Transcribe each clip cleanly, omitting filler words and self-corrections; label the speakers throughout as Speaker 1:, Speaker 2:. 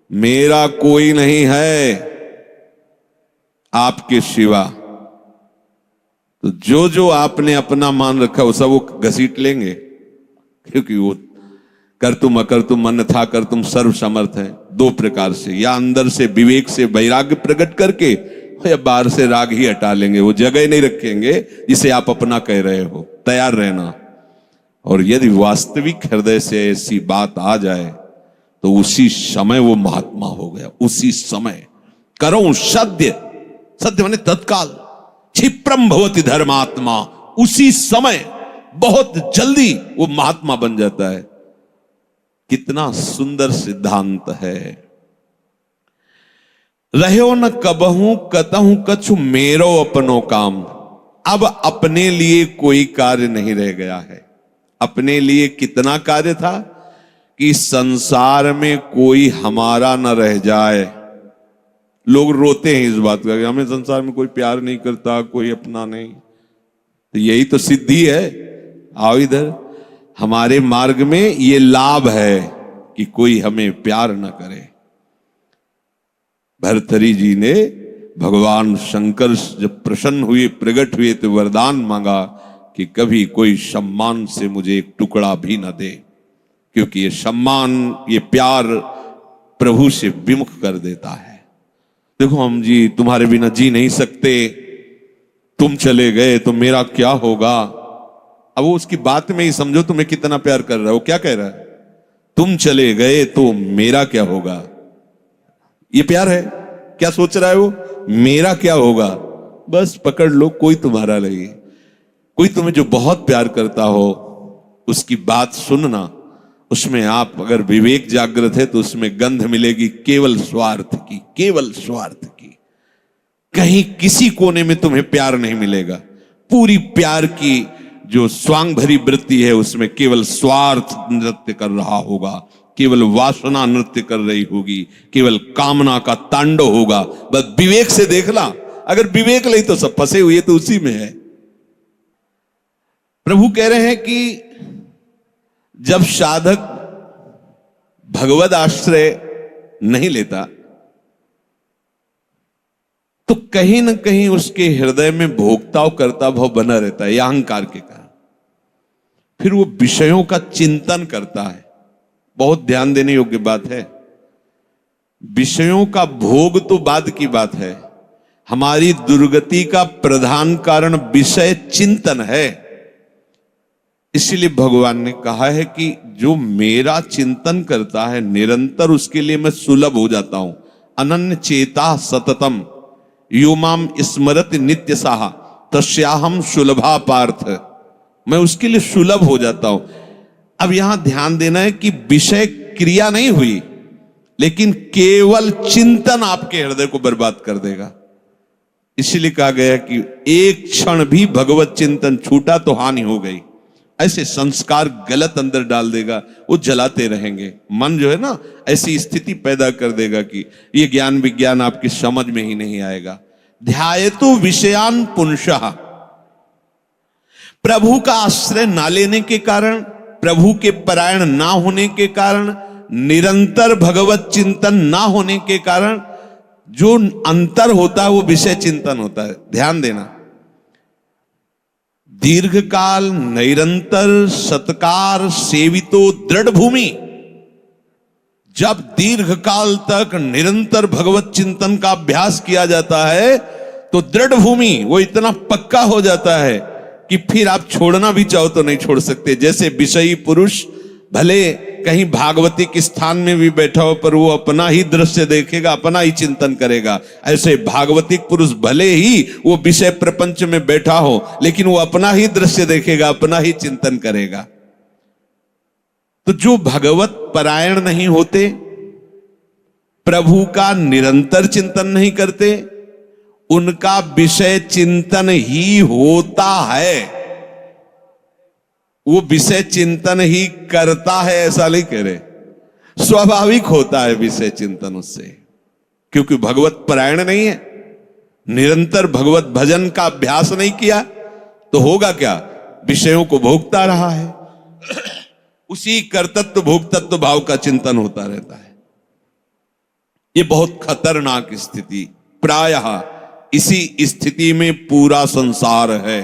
Speaker 1: मेरा कोई नहीं है आपके सिवा। तो जो जो आपने अपना मान रखा वो सब वो घसीट लेंगे, क्योंकि वो कर तुम अकर तुम मन था कर तुम सर्व समर्थ है। दो प्रकार से, या अंदर से विवेक से वैराग्य प्रकट करके, या बाहर से राग ही हटा लेंगे। वो जगह नहीं रखेंगे जिसे आप अपना कह रहे हो। तैयार रहना। और यदि वास्तविक हृदय से ऐसी बात आ जाए तो उसी समय वो महात्मा हो गया। उसी समय करो सत्य, सत्य माने तत्काल, क्षिप्रम भवति धर्मात्मा। उसी समय बहुत जल्दी वो महात्मा बन जाता है। कितना सुंदर सिद्धांत है। रहो न कबहू कतहू कछु मेरो अपनो काम। अब अपने लिए कोई कार्य नहीं रह गया है। अपने लिए कितना कार्य था कि संसार में कोई हमारा न रह जाए। लोग रोते हैं इस बात का कि हमें संसार में कोई प्यार नहीं करता, कोई अपना नहीं। तो यही तो सिद्धि है। आओ इधर, हमारे मार्ग में ये लाभ है कि कोई हमें प्यार न करे। भर्तृहरि जी ने भगवान शंकर जब प्रसन्न हुए, प्रकट हुए, तो वरदान मांगा कि कभी कोई सम्मान से मुझे एक टुकड़ा भी न दे, क्योंकि ये सम्मान, ये प्यार प्रभु से विमुख कर देता है। देखो हम जी तुम्हारे बिना जी नहीं सकते, तुम चले गए तो मेरा क्या होगा। अब वो उसकी बात में ही समझो तुम्हें कितना प्यार कर रहा है। वो क्या कह रहा है? तुम चले गए तो मेरा क्या होगा। ये प्यार है। क्या सोच रहा है वो? मेरा क्या होगा। बस पकड़ लो, कोई तुम्हारा नहीं। कोई तुम्हें जो बहुत प्यार करता हो उसकी बात सुनना, उसमें आप अगर विवेक जागृत है तो उसमें गंध मिलेगी केवल स्वार्थ की, केवल स्वार्थ की। कहीं किसी कोने में तुम्हें प्यार नहीं मिलेगा। पूरी प्यार की जो स्वांग भरी वृत्ति है उसमें केवल स्वार्थ नृत्य कर रहा होगा, केवल वासना नृत्य कर रही होगी, केवल कामना का तांडव होगा। बस विवेक से देखना। अगर विवेक नहीं तो सब फंसे हुए तो उसी में है। प्रभु कह रहे हैं कि जब साधक भगवद आश्रय नहीं लेता तो कहीं ना कहीं उसके हृदय में भोक्ताव करता भाव बना रहता है, अहंकार के कारण। फिर वो विषयों का चिंतन करता है। बहुत ध्यान देने योग्य बात है। विषयों का भोग तो बाद की बात है। हमारी दुर्गति का प्रधान कारण विषय चिंतन है। इसीलिए भगवान ने कहा है कि जो मेरा चिंतन करता है निरंतर, उसके लिए मैं सुलभ हो जाता हूं। अनन्य चेता सततम यो माम स्मरति नित्य साहा तस्याहम सुलभा पार्थ। मैं उसके लिए सुलभ हो जाता हूं। अब यहां ध्यान देना है कि विषय क्रिया नहीं हुई, लेकिन केवल चिंतन आपके हृदय को बर्बाद कर देगा। इसीलिए कहा गया कि एक क्षण भी भगवत चिंतन छूटा तो हानि हो गई। ऐसे संस्कार गलत अंदर डाल देगा, वो जलाते रहेंगे। मन जो है ना, ऐसी स्थिति पैदा कर देगा कि ये ज्ञान विज्ञान आपकी समझ में ही नहीं आएगा। ध्यायतु विषयान पुंसः। प्रभु का आश्रय ना लेने के कारण, प्रभु के परायण ना होने के कारण, निरंतर भगवत चिंतन ना होने के कारण जो अंतर होता है वो विषय चिंतन होता है। ध्यान देना। दीर्घकाल निरंतर सत्कार सेवितो दृढ़ भूमि। जब दीर्घकाल तक निरंतर भगवत चिंतन का अभ्यास किया जाता है तो दृढ़ भूमि वो इतना पक्का हो जाता है कि फिर आप छोड़ना भी चाहो तो नहीं छोड़ सकते। जैसे विषयी पुरुष भले कहीं भागवतिक स्थान में भी बैठा हो पर वो अपना ही दृश्य देखेगा, अपना ही चिंतन करेगा। ऐसे भागवतिक पुरुष भले ही वो विषय प्रपंच में बैठा हो लेकिन वो अपना ही दृश्य देखेगा, अपना ही चिंतन करेगा। तो जो भगवत परायण नहीं होते, प्रभु का निरंतर चिंतन नहीं करते, उनका विषय चिंतन ही होता है। वो विषय चिंतन ही करता है ऐसा नहीं कह रहे। स्वाभाविक होता है विषय चिंतन उससे, क्योंकि भगवत परायण नहीं है, निरंतर भगवत भजन का अभ्यास नहीं किया तो होगा क्या? विषयों को भोगता रहा है। उसी कर्तृत्व भोक्तत्व भाव का चिंतन होता रहता है। ये बहुत खतरनाक स्थिति, प्रायः इसी स्थिति में पूरा संसार है।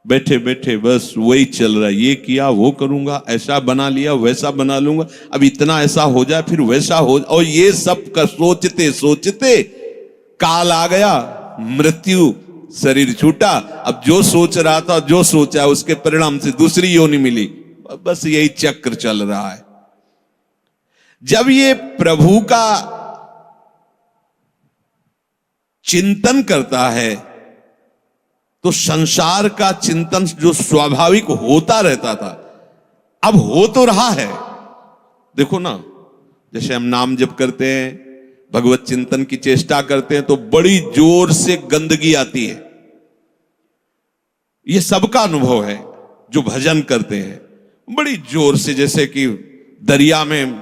Speaker 1: बैठे बैठे बस वही चल रहा है, ये किया वो करूंगा, ऐसा बना लिया वैसा बना लूंगा, अब इतना ऐसा हो जाए फिर वैसा हो, और ये सब का सोचते सोचते काल आ गया, मृत्यु, शरीर छूटा। अब जो सोच रहा था, जो सोचा उसके परिणाम से दूसरी योनि मिली, बस यही चक्र चल रहा है। जब ये प्रभु का चिंतन करता है तो संसार का चिंतन जो स्वाभाविक होता रहता था अब हो तो रहा है। देखो ना, जैसे हम नाम जप करते हैं, भगवत चिंतन की चेष्टा करते हैं तो बड़ी जोर से गंदगी आती है। ये सबका अनुभव है जो भजन करते हैं, बड़ी जोर से, जैसे कि दरिया में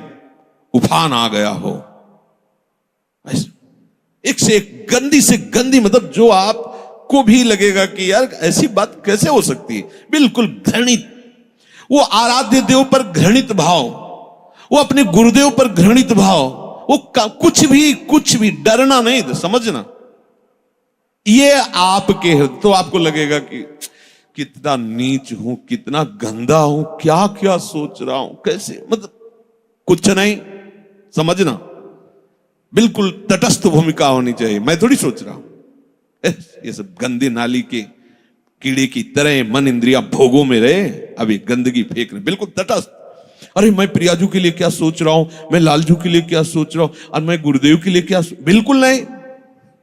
Speaker 1: उफान आ गया हो, एक से एक गंदी से गंदी, मतलब जो आपको भी लगेगा कि यार ऐसी बात कैसे हो सकती है, बिल्कुल घृणित। वो आराध्य देव पर घृणित भाव, वो अपने गुरुदेव पर घृणित भाव, वो कुछ भी डरना नहीं, समझना ये आपके, तो आपको लगेगा कि कितना नीच हूं, कितना गंदा हूं, क्या क्या सोच रहा हूं, कैसे, मतलब कुछ नहीं, समझना बिल्कुल तटस्थ भूमिका होनी चाहिए। मैं थोड़ी सोच रहा हूं ये सब गंदी नाली के कीड़े की तरह मन इंद्रिया भोगों में रहे, अभी गंदगी फेंक रहे, बिल्कुल तटस्थ। अरे मैं प्रियाजू के लिए क्या सोच रहा हूं, मैं लालजू के लिए क्या सोच रहा हूं, और मैं गुरुदेव के लिए क्या, बिल्कुल नहीं।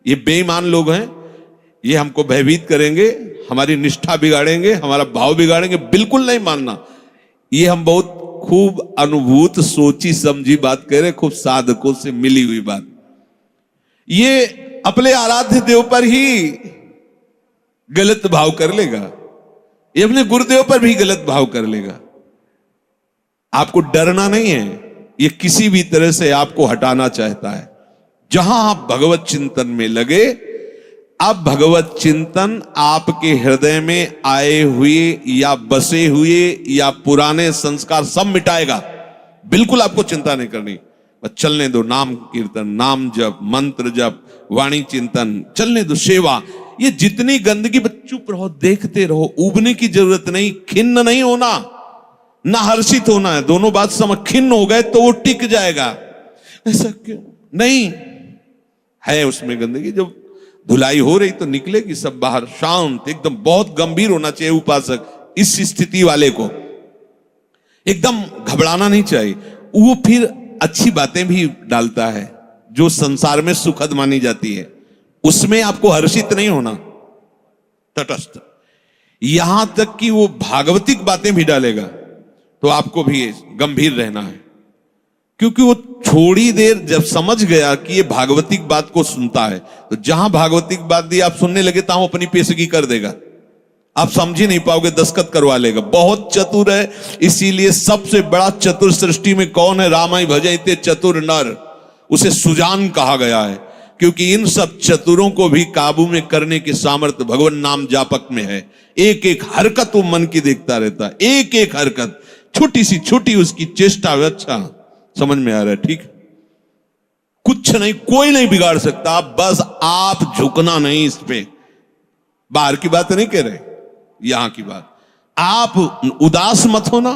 Speaker 1: ये बेईमान लोग हैं, ये हमको भयभीत करेंगे, हमारी निष्ठा बिगाड़ेंगे, हमारा भाव बिगाड़ेंगे, बिल्कुल नहीं मानना। ये हम बहुत खूब अनुभूत सोची समझी बात कह रहे, खूब साधकों से मिली हुई बात। ये अपने आराध्य देव पर ही गलत भाव कर लेगा, ये अपने गुरुदेव पर भी गलत भाव कर लेगा। आपको डरना नहीं है, ये किसी भी तरह से आपको हटाना चाहता है। जहां आप भगवत चिंतन में लगे, अब भगवत चिंतन आपके हृदय में आए हुए या बसे हुए या पुराने संस्कार सब मिटाएगा। बिल्कुल आपको चिंता नहीं करनी, बस चलने दो, नाम कीर्तन, नाम जप, मंत्र जप, वाणी चिंतन, चलने दो, सेवा। ये जितनी गंदगी, बस चुप रहो, देखते रहो, उबने की जरूरत नहीं, खिन्न नहीं होना, ना हर्षित होना है, दोनों बात समझ। खिन्न हो गए तो वो टिक जाएगा, ऐसा क्यों नहीं है, उसमें गंदगी जब धुलाई हो रही तो निकलेगी सब बाहर, शांत एकदम। बहुत गंभीर होना चाहिए उपासक, इस स्थिति वाले को एकदम घबराना नहीं चाहिए। वो फिर अच्छी बातें भी डालता है जो संसार में सुखद मानी जाती है, उसमें आपको हर्षित नहीं होना, तटस्थ। यहां तक कि वो भागवतिक बातें भी डालेगा तो आपको भी गंभीर रहना है, क्योंकि वो थोड़ी देर जब समझ गया कि ये भागवतिक बात को सुनता है, तो जहां भागवतिक बात दी आप सुनने लगे तो अपनी पेशगी कर देगा, आप समझ ही नहीं पाओगे, दस्तखत करवा लेगा। बहुत चतुर है, इसीलिए सबसे बड़ा चतुर सृष्टि में कौन है, रामाय भजते चतुर नर, उसे सुजान कहा गया है, क्योंकि इन सब चतुरों को भी काबू में करने की सामर्थ्य भगवान नाम जापक में है। एक एक हरकत वो मन की देखता रहता है, एक एक हरकत, छोटी सी छोटी उसकी चेष्टा। अच्छा समझ में आ रहा है, ठीक, कुछ नहीं, कोई नहीं बिगाड़ सकता, बस आप झुकना नहीं इस पे। बाहर की बात नहीं कह रहे, यहां की बात। आप उदास मत होना,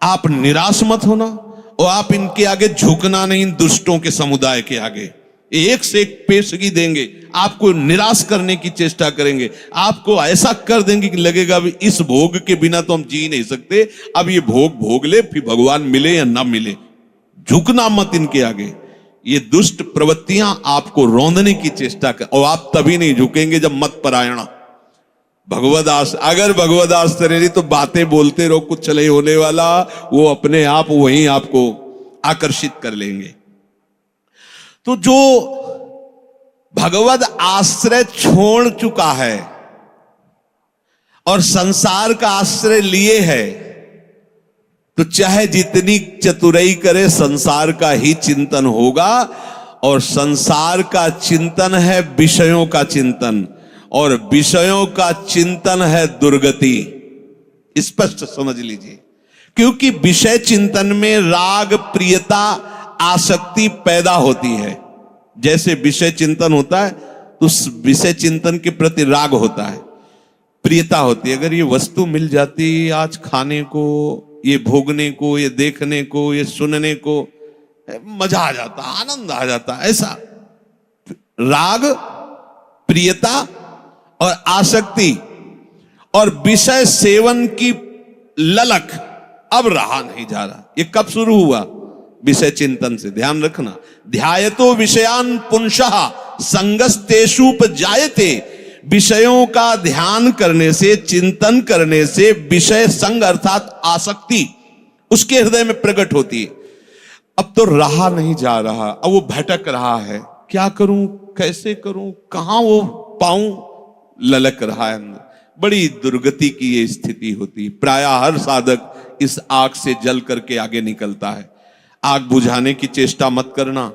Speaker 1: आप निराश मत होना, और आप इनके आगे झुकना नहीं, दुष्टों के समुदाय के आगे। एक से एक पेशगी देंगे, आपको निराश करने की चेष्टा करेंगे, आपको ऐसा कर देंगे कि लगेगा भी इस भोग के बिना तो हम जी नहीं सकते, अब ये भोग भोग ले, फिर भगवान मिले या ना मिले। झुकना मत इनके आगे, ये दुष्ट प्रवृत्तियां आपको रौंदने की चेष्टा कर, और आप तभी नहीं झुकेंगे जब मत परायणा भगवदास। अगर भगवदास तरेरी तो बातें बोलते रहो, कुछ नहीं होने वाला, वो अपने आप वहीं आपको आकर्षित कर लेंगे। तो जो भगवद आश्रय छोड़ चुका है और संसार का आश्रय लिए है, तो चाहे जितनी चतुराई करे, संसार का ही चिंतन होगा। और संसार का चिंतन है विषयों का चिंतन, और विषयों का चिंतन है दुर्गति। स्पष्ट समझ लीजिए, क्योंकि विषय चिंतन में राग प्रियता आसक्ति पैदा होती है। जैसे विषय चिंतन होता है तो उस विषय चिंतन के प्रति राग होता है, प्रियता होती है। अगर ये वस्तु मिल जाती आज खाने को, ये भोगने को, ये देखने को, ये सुनने को, मजा आ जाता, आनंद आ जाता। ऐसा राग, प्रियता और आसक्ति और विषय सेवन की ललक अब रहा नहीं जा रहा। ये कब शुरू हुआ? विषय चिंतन से। ध्यान रखना, ध्यायतो विषयान पुंसः संगस्तेषुपजायते। विषयों का ध्यान करने से, चिंतन करने से विषय संग अर्थात आसक्ति उसके हृदय में प्रकट होती है। अब तो रहा नहीं जा रहा, अब वो भटक रहा है, क्या करूं, कैसे करूं, कहां वो पाऊं, ललक रहा है अंदर। बड़ी दुर्गति की ये स्थिति होती है। प्रायः हर साधक इस आग से जल करके आगे निकलता है। आग बुझाने की चेष्टा मत करना।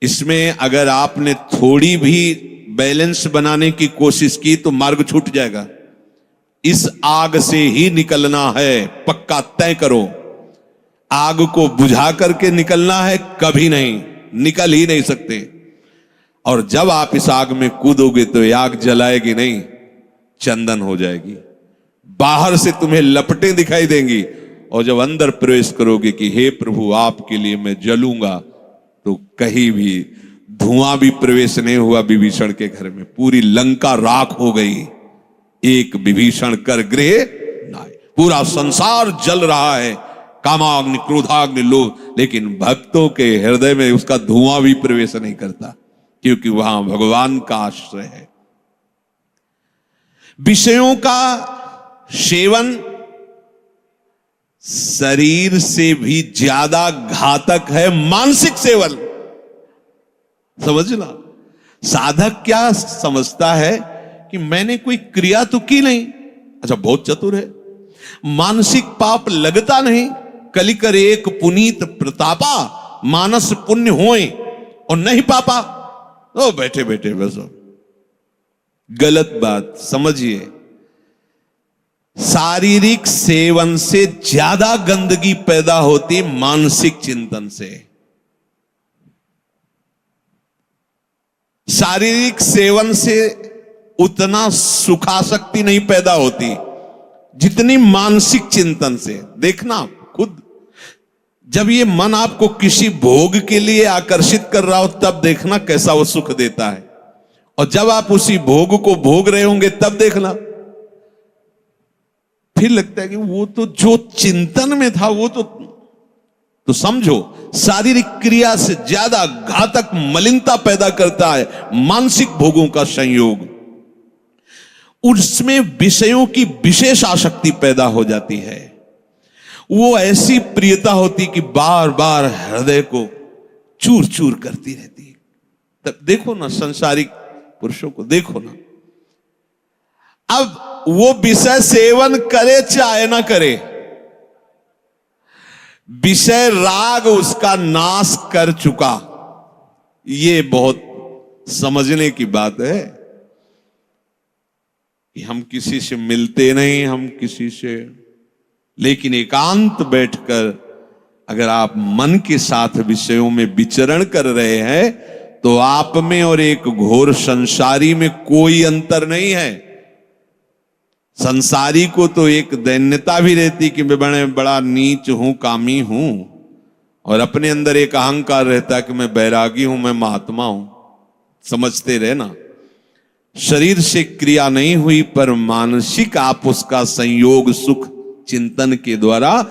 Speaker 1: इसमें अगर आपने थोड़ी भी बैलेंस बनाने की कोशिश की तो मार्ग छूट जाएगा। इस आग से ही निकलना है, पक्का तय करो। आग को बुझा करके निकलना है, कभी नहीं, निकल ही नहीं सकते। और जब आप इस आग में कूदोगे तो ये आग जलाएगी नहीं, चंदन हो जाएगी। बाहर से तुम्हें लपटें दिखाई देंगी और जब अंदर प्रवेश करोगे कि हे प्रभु आपके लिए मैं जलूंगा, तो कहीं भी धुआं भी प्रवेश नहीं हुआ विभीषण के घर में। पूरी लंका राख हो गई, एक विभीषण कर गृह नाय। पूरा संसार जल रहा है, कामाग्नि, क्रोधाग्नि, लोभ, लेकिन भक्तों के हृदय में उसका धुआं भी प्रवेश नहीं करता, क्योंकि वहां भगवान का आश्रय है। विषयों का सेवन शरीर से भी ज्यादा घातक है मानसिक सेवन। समझना, साधक क्या समझता है कि मैंने कोई क्रिया तो की नहीं, अच्छा बहुत चतुर है, मानसिक पाप लगता नहीं। कलिकर एक पुनीत प्रतापा, मानस पुण्य होए और नहीं पापा। ओ बैठे बैठे बस, गलत बात समझिए। शारीरिक सेवन से ज्यादा गंदगी पैदा होती मानसिक चिंतन से। शारीरिक सेवन से उतना सुखासक्ति नहीं पैदा होती जितनी मानसिक चिंतन से। देखना खुद, जब ये मन आपको किसी भोग के लिए आकर्षित कर रहा हो तब देखना कैसा वो सुख देता है, और जब आप उसी भोग को भोग रहे होंगे तब देखना फिर लगता है कि वो तो जो चिंतन में था वो तो समझो शारीरिक क्रिया से ज्यादा घातक मलिनता पैदा करता है मानसिक भोगों का संयोग। उसमें विषयों की विशेष आसक्ति पैदा हो जाती है। वो ऐसी प्रियता होती कि बार बार हृदय को चूर चूर करती रहती है। तब देखो ना संसारिक पुरुषों को, देखो ना, अब वो विषय सेवन करे चाहे ना करे, विषय राग उसका नाश कर चुका। ये बहुत समझने की बात है कि हम किसी से मिलते नहीं, हम किसी से, लेकिन एकांत बैठकर अगर आप मन के साथ विषयों में विचरण कर रहे हैं तो आप में और एक घोर संसारी में कोई अंतर नहीं है। संसारी को तो एक दैन्यता भी रहती कि मैं बड़ा नीच हूं, कामी हूं, और अपने अंदर एक अहंकार रहता है कि मैं बैरागी हूं, मैं महात्मा हूं। समझते रहे ना, शरीर से क्रिया नहीं हुई पर मानसिक आप उसका संयोग सुख चिंतन के द्वारा,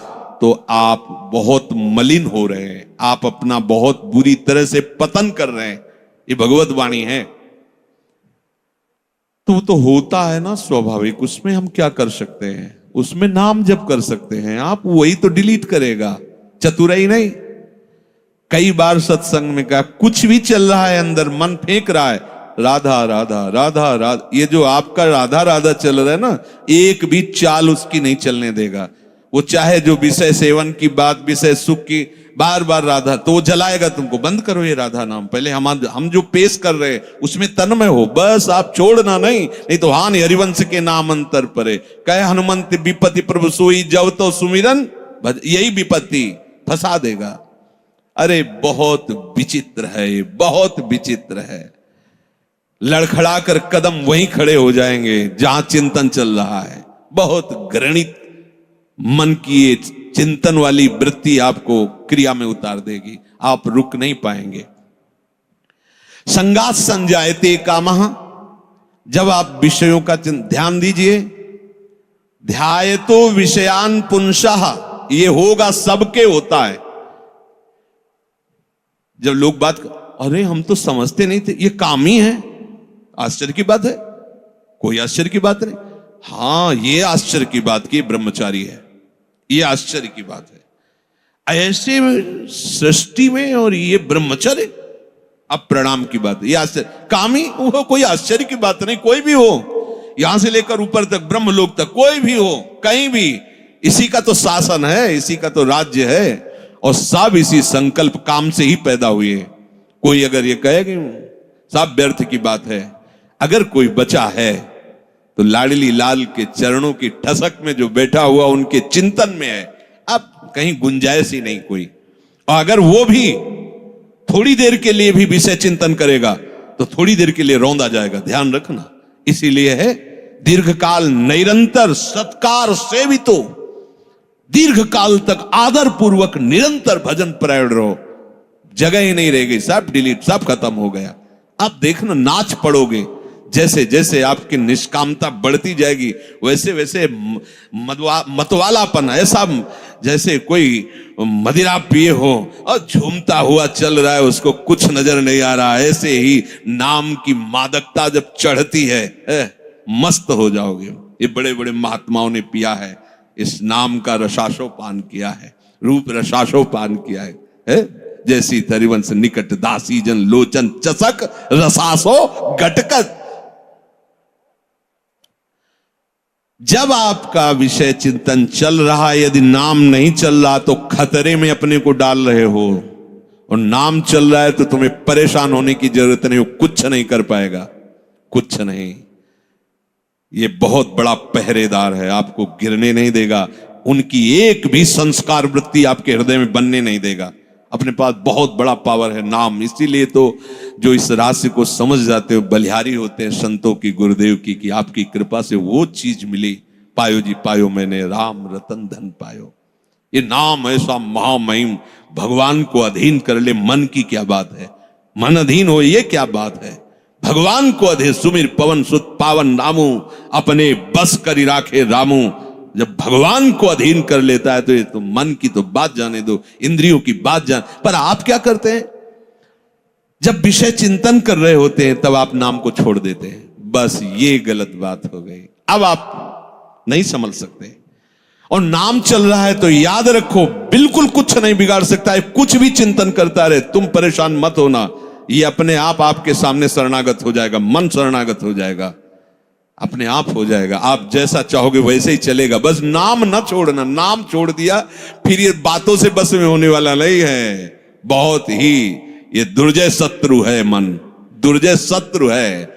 Speaker 1: तो आप बहुत मलिन हो रहे हैं, आप अपना बहुत बुरी तरह से पतन कर रहे हैं। ये भगवत वाणी है। तो होता है ना स्वाभाविक, उसमें हम क्या कर सकते हैं? उसमें नाम जप कर सकते हैं आप, वही तो डिलीट करेगा, चतुराई नहीं। कई बार सत्संग में कहा, कुछ भी चल रहा है अंदर, मन फेंक रहा है, राधा राधा राधा राधा, ये जो आपका राधा राधा चल रहा है ना, एक भी चाल उसकी नहीं चलने देगा। वो चाहे जो विषय सेवन की बात, विषय सुख की, बार बार राधा, तो वो जलाएगा तुमको। बंद करो ये राधा नाम, पहले हम जो पेश कर रहे हैं उसमें तन्मय हो, बस आप छोड़ना नहीं तो हानि हरिवंश के नाम अंतर परे। कहे हनुमंत विपत्ति प्रभु सोई, जब तो सुमिरन, यही विपत्ति फंसा देगा। अरे बहुत विचित्र है, ये बहुत विचित्र है। लड़खड़ा कर कदम वहीं खड़े हो जाएंगे जहां चिंतन चल रहा है। बहुत घृणित मन की ये चिंतन वाली वृत्ति आपको क्रिया में उतार देगी, आप रुक नहीं पाएंगे। संगात संजायते कामः, जब आप विषयों का ध्यान दीजिए। ध्यायतो विषयान पुंसः, ये होगा, सबके होता है। जब लोग बात अरे हम तो समझते नहीं थे, ये काम ही है, आश्चर्य की बात है, कोई आश्चर्य की बात नहीं। हां, ये आश्चर्य की बात की ब्रह्मचारी है, ये आश्चर्य की बात है। ऐसे सृष्टि में और ये ब्रह्मचर्य, अब प्रणाम की बात है। ये आश्चर्य, कामी वो कोई आश्चर्य की बात नहीं। कोई भी हो, यहां से लेकर ऊपर तक, ब्रह्मलोक तक, कोई भी हो, कहीं भी, इसी का तो शासन है, इसी का तो राज्य है, और सब इसी संकल्प काम से ही पैदा हुए। कोई अगर ये कहे कि सब व्यर्थ की बात है, अगर कोई बचा है तो लाडली लाल के चरणों की ठसक में जो बैठा हुआ उनके चिंतन में है। अब कहीं गुंजाइश ही नहीं कोई। और अगर वो भी थोड़ी देर के लिए भी विषय चिंतन करेगा तो थोड़ी देर के लिए रौंदा जाएगा, ध्यान रखना। इसीलिए है दीर्घकाल निरंतर सत्कार सेवितो, दीर्घ काल तक आदर पूर्वक निरंतर भजन परायण रहो। जगह ही नहीं रह गई, सब डिलीट, सब खत्म हो गया। आप देखना, नाच पड़ोगे। जैसे जैसे आपकी निष्कामता बढ़ती जाएगी वैसे वैसे मतवालापन, ऐसा जैसे कोई मदिरा पिए हो और झूमता हुआ चल रहा है, उसको कुछ नजर नहीं आ रहा। ऐसे ही नाम की मादकता जब चढ़ती है, मस्त हो जाओगे। ये बड़े बड़े महात्माओं ने पिया है, इस नाम का रसाशोपान किया है, रूप रसाशोपान किया है। जैसी तरिवंश निकट दासी जन लोचन चसक रसासो घटकत। जब आपका विषय चिंतन चल रहा है, यदि नाम नहीं चल रहा तो खतरे में अपने को डाल रहे हो, और नाम चल रहा है तो तुम्हें परेशान होने की जरूरत नहीं हो, कुछ नहीं कर पाएगा, कुछ नहीं। ये बहुत बड़ा पहरेदार है, आपको गिरने नहीं देगा, उनकी एक भी संस्कार वृत्ति आपके हृदय में बनने नहीं देगा। अपने पास बहुत बड़ा पावर है नाम। इसीलिए तो जो इस रहस्य को समझ जाते हो बलिहारी होते हैं संतों की, गुरुदेव की, कि आपकी कृपा से वो चीज मिली। पायो जी पायो मैंने राम रतन धन पायो। ये नाम ऐसा महामहिम, भगवान को अधीन कर ले, मन की क्या बात है, मन अधीन हो, ये क्या बात है। भगवान को अधे सुमिर पवन सुत पावन नामू, अपने बस करी राखे रामू। जब भगवान को अधीन कर लेता है तो ये तो मन की तो बात जाने दो, इंद्रियों की बात जान। पर आप क्या करते हैं, जब विषय चिंतन कर रहे होते हैं तब आप नाम को छोड़ देते हैं। बस ये गलत बात हो गई, अब आप नहीं समझ सकते। और नाम चल रहा है तो याद रखो, बिल्कुल कुछ नहीं बिगाड़ सकता है, कुछ भी चिंतन करता रहे, तुम परेशान मत होना। ये अपने आप आपके सामने शरणागत हो जाएगा, मन शरणागत हो जाएगा, अपने आप हो जाएगा। आप जैसा चाहोगे वैसे ही चलेगा। बस नाम ना छोड़ना, नाम छोड़ दिया फिर ये बातों से बस में होने वाला नहीं है। बहुत ही ये दुर्जय शत्रु है, मन दुर्जय शत्रु है।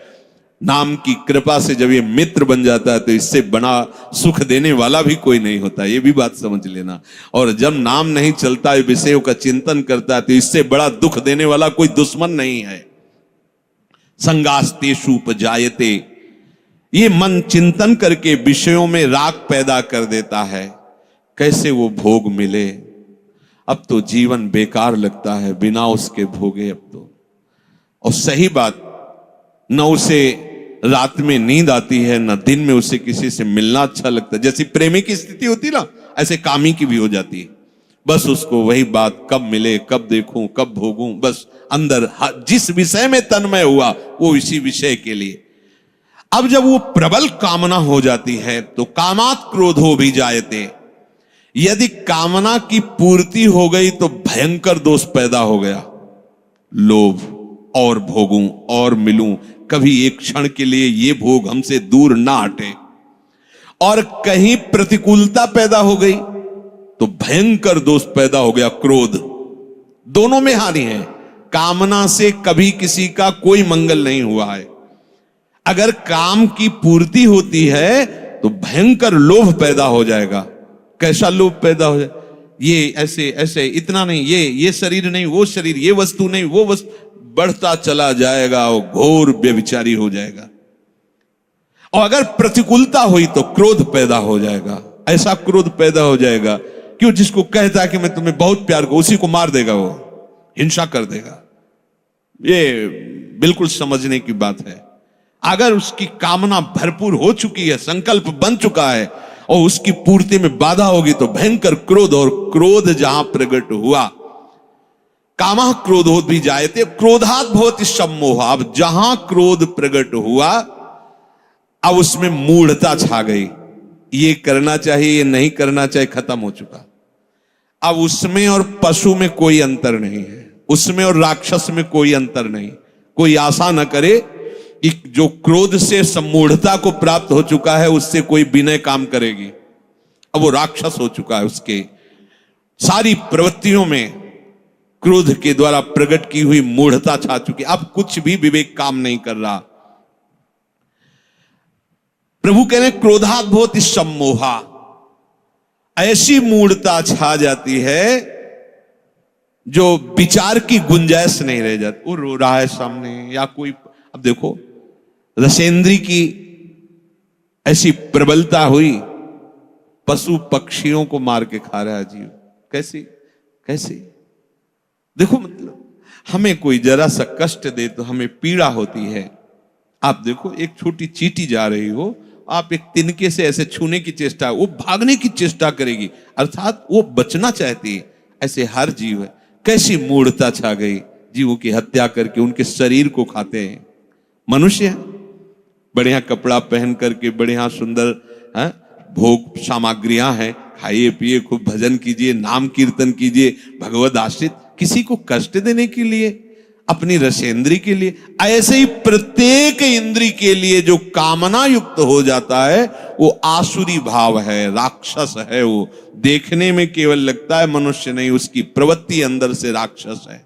Speaker 1: नाम की कृपा से जब ये मित्र बन जाता है तो इससे बड़ा सुख देने वाला भी कोई नहीं होता, ये भी बात समझ लेना। और जब नाम नहीं चलता है, विषयों का चिंतन करता है, तो इससे बड़ा दुख देने वाला कोई दुश्मन नहीं है। संगास्तेषु उपजायते, ये मन चिंतन करके विषयों में राग पैदा कर देता है। कैसे वो भोग मिले, अब तो जीवन बेकार लगता है बिना उसके भोगे अब तो। और सही बात, न उसे रात में नींद आती है, न दिन में उसे किसी से मिलना अच्छा लगता है। जैसी प्रेमी की स्थिति होती ना, ऐसे कामी की भी हो जाती है। बस उसको वही बात, कब मिले, कब देखूं, कब भोगूं, बस अंदर जिस विषय में तन्मय हुआ वो इसी विषय के लिए। अब जब वो प्रबल कामना हो जाती है तो कामात क्रोधो भी जायते। यदि कामना की पूर्ति हो गई तो भयंकर दोष पैदा हो गया, लोभ, और भोगूं और मिलूं, कभी एक क्षण के लिए ये भोग हमसे दूर ना हटे। और कहीं प्रतिकूलता पैदा हो गई तो भयंकर दोष पैदा हो गया, क्रोध। दोनों में हानि है। कामना से कभी किसी का कोई मंगल नहीं हुआ है। अगर काम की पूर्ति होती है तो भयंकर लोभ पैदा हो जाएगा। कैसा लोभ पैदा हो जाए, ये ऐसे ऐसे, इतना नहीं, ये शरीर नहीं, वो शरीर, ये वस्तु नहीं, वो वस्तु, बढ़ता चला जाएगा, वो घोर व्यभिचारी हो जाएगा। और अगर प्रतिकूलता हुई तो क्रोध पैदा हो जाएगा। ऐसा क्रोध पैदा हो जाएगा कि जिसको कहता है कि मैं तुम्हें बहुत प्यार करूं, उसी को मार देगा, वो हिंसा कर देगा। ये बिल्कुल समझने की बात है। अगर उसकी कामना भरपूर हो चुकी है, संकल्प बन चुका है और उसकी पूर्ति में बाधा होगी तो भयंकर क्रोध, और क्रोध जहां प्रकट हुआ, कामः क्रोधोद भी जायते क्रोधात् भवति सम्मोह। अब जहां क्रोध प्रकट हुआ, अब उसमें मूढ़ता छा गई। ये करना चाहिए, ये नहीं करना चाहिए, खत्म हो चुका। अब उसमें और पशु में कोई अंतर नहीं है, उसमें और राक्षस में कोई अंतर नहीं। कोई आशा न करे कि जो क्रोध से सम्मूढ़ता को प्राप्त हो चुका है उससे कोई विनय काम करेगी। अब वो राक्षस हो चुका है, उसके सारी प्रवृत्तियों में क्रोध के द्वारा प्रकट की हुई मूढ़ता छा चुकी। अब कुछ भी विवेक काम नहीं कर रहा। प्रभु कह रहे क्रोधात् भवति सम्मोहा। ऐसी मूढ़ता छा जाती है जो विचार की गुंजाइश नहीं रह जाती। वो रो रहा है सामने, या कोई, अब देखो रसेंद्री की ऐसी प्रबलता हुई, पशु पक्षियों को मार के खा रहा है जीव। कैसी कैसी, देखो मतलब हमें कोई जरा सा कष्ट दे तो हमें पीड़ा होती है। आप देखो एक छोटी चींटी जा रही हो, आप एक तिनके से ऐसे छूने की चेष्टा, वो भागने की चेष्टा करेगी, अर्थात वो बचना चाहती है। ऐसे हर जीव है। कैसी मूढ़ता छा गई, जीवों की हत्या करके उनके शरीर को खाते हैं। मनुष्य बढ़िया कपड़ा पहन करके, बढ़िया सुंदर भोग सामग्रियां हैं, खाइए पिए, खूब भजन कीजिए, नाम कीर्तन कीजिए, भगवद आश्रित, किसी को कष्ट देने के लिए, अपनी रसेंद्री के लिए। ऐसे ही प्रत्येक इंद्री के लिए जो कामना युक्त हो जाता है वो आसुरी भाव है, राक्षस है। वो देखने में केवल लगता है मनुष्य नहीं, उसकी प्रवृत्ति अंदर से राक्षस है।